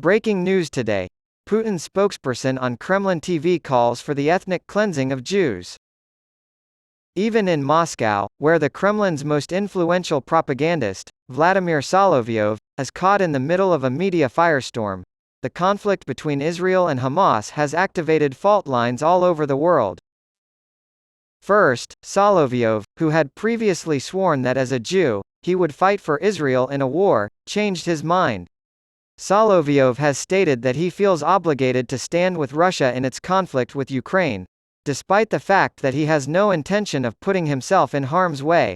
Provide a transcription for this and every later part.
Breaking news today. Putin's spokesperson on Kremlin TV calls for the ethnic cleansing of Jews. Even in Moscow, where the Kremlin's most influential propagandist, Vladimir Solovyov, is caught in the middle of a media firestorm, the conflict between Israel and Hamas has activated fault lines all over the world. First, Solovyov, who had previously sworn that as a Jew, he would fight for Israel in a war, changed his mind. Solovyov has stated that he feels obligated to stand with Russia in its conflict with Ukraine, despite the fact that he has no intention of putting himself in harm's way.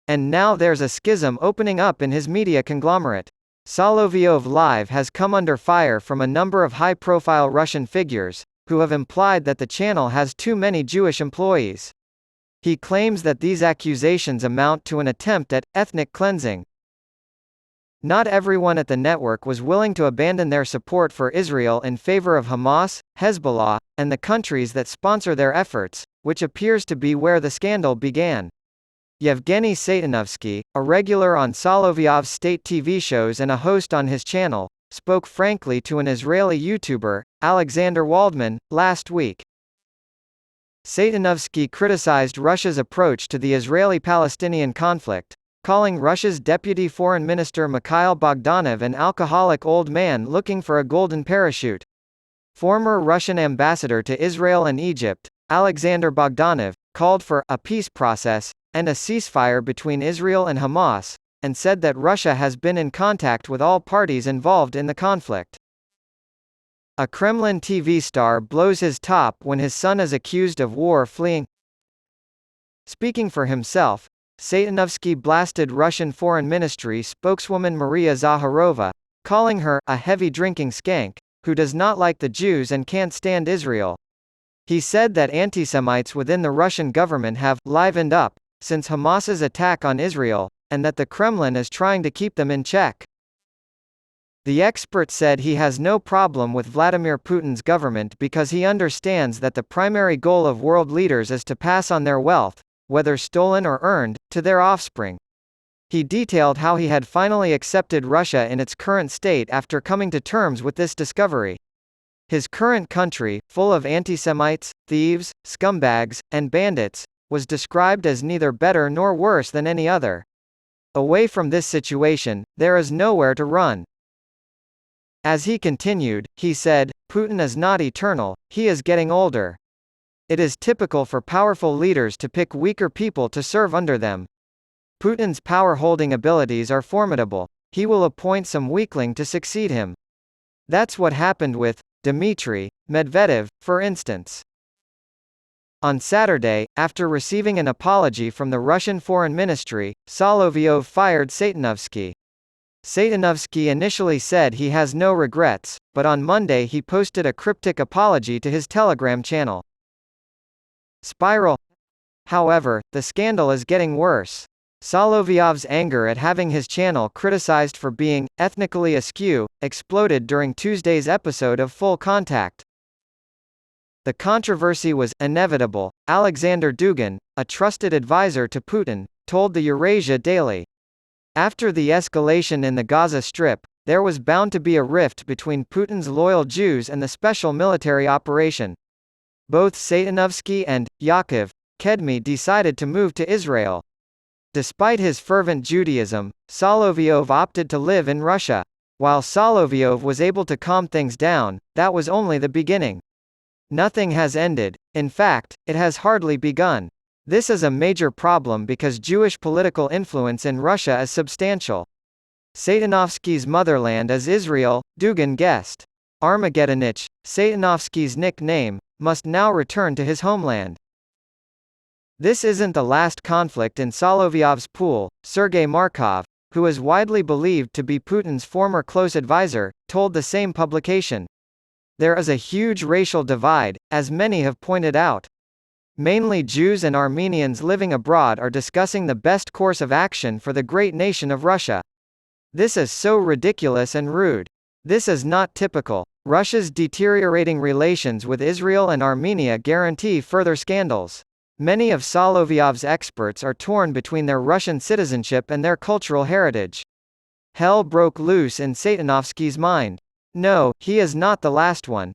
And now there's a schism opening up in his media conglomerate. Solovyov Live has come under fire from a number of high-profile Russian figures, who have implied that the channel has too many Jewish employees. He claims that these accusations amount to an attempt at ethnic cleansing. Not everyone at the network was willing to abandon their support for Israel in favor of Hamas, Hezbollah, and the countries that sponsor their efforts, which appears to be where the scandal began. Yevgeny Satanovsky, a regular on Solovyov's state TV shows and a host on his channel, spoke frankly to an Israeli YouTuber, Alexander Waldman, last week. Satanovsky criticized Russia's approach to the Israeli-Palestinian conflict, calling Russia's Deputy Foreign Minister Mikhail Bogdanov an alcoholic old man looking for a golden parachute. Former Russian ambassador to Israel and Egypt, Alexander Bogdanov, called for a peace process and a ceasefire between Israel and Hamas, and said that Russia has been in contact with all parties involved in the conflict. A Kremlin TV star blows his top when his son is accused of war fleeing. Speaking for himself, Satanovsky blasted Russian Foreign Ministry spokeswoman Maria Zakharova, calling her a heavy-drinking skank, who does not like the Jews and can't stand Israel. He said that anti-Semites within the Russian government have livened up since Hamas's attack on Israel, and that the Kremlin is trying to keep them in check. The expert said he has no problem with Vladimir Putin's government because he understands that the primary goal of world leaders is to pass on their wealth, whether stolen or earned, to their offspring. He detailed how he had finally accepted Russia in its current state after coming to terms with this discovery. His current country, full of anti-Semites, thieves, scumbags, and bandits, was described as neither better nor worse than any other. Away from this situation, there is nowhere to run. As he continued, he said, Putin is not eternal, he is getting older. It is typical for powerful leaders to pick weaker people to serve under them. Putin's power-holding abilities are formidable. He will appoint some weakling to succeed him. That's what happened with Dmitry Medvedev, for instance. On Saturday, after receiving an apology from the Russian Foreign Ministry, Solovyov fired Satanovsky. Satanovsky initially said he has no regrets, but on Monday he posted a cryptic apology to his Telegram channel. Spiral. However, the scandal is getting worse. Solovyov's anger at having his channel criticized for being ethnically askew exploded during Tuesday's episode of Full Contact. The controversy was inevitable, Alexander Dugin, a trusted advisor to Putin, told the Eurasia Daily. After the escalation in the Gaza Strip, there was bound to be a rift between Putin's loyal Jews and the special military operation. Both Satanovsky and Yaakov Kedmi decided to move to Israel. Despite his fervent Judaism, Solovyov opted to live in Russia. While Solovyov was able to calm things down, that was only the beginning. Nothing has ended. In fact, it has hardly begun. This is a major problem because Jewish political influence in Russia is substantial. Satanovsky's motherland is Israel, Dugin guessed. Armageddonich, Satanovsky's nickname, must now return to his homeland. This isn't the last conflict in Solovyov's pool. Sergei Markov, who is widely believed to be Putin's former close advisor, told the same publication. There is a huge racial divide, as many have pointed out. Mainly Jews and Armenians living abroad are discussing the best course of action for the great nation of Russia. This is so ridiculous and rude. This is not typical. Russia's deteriorating relations with Israel and Armenia guarantee further scandals. Many of Solovyov's experts are torn between their Russian citizenship and their cultural heritage. Hell broke loose in Satanovsky's mind. No, he is not the last one.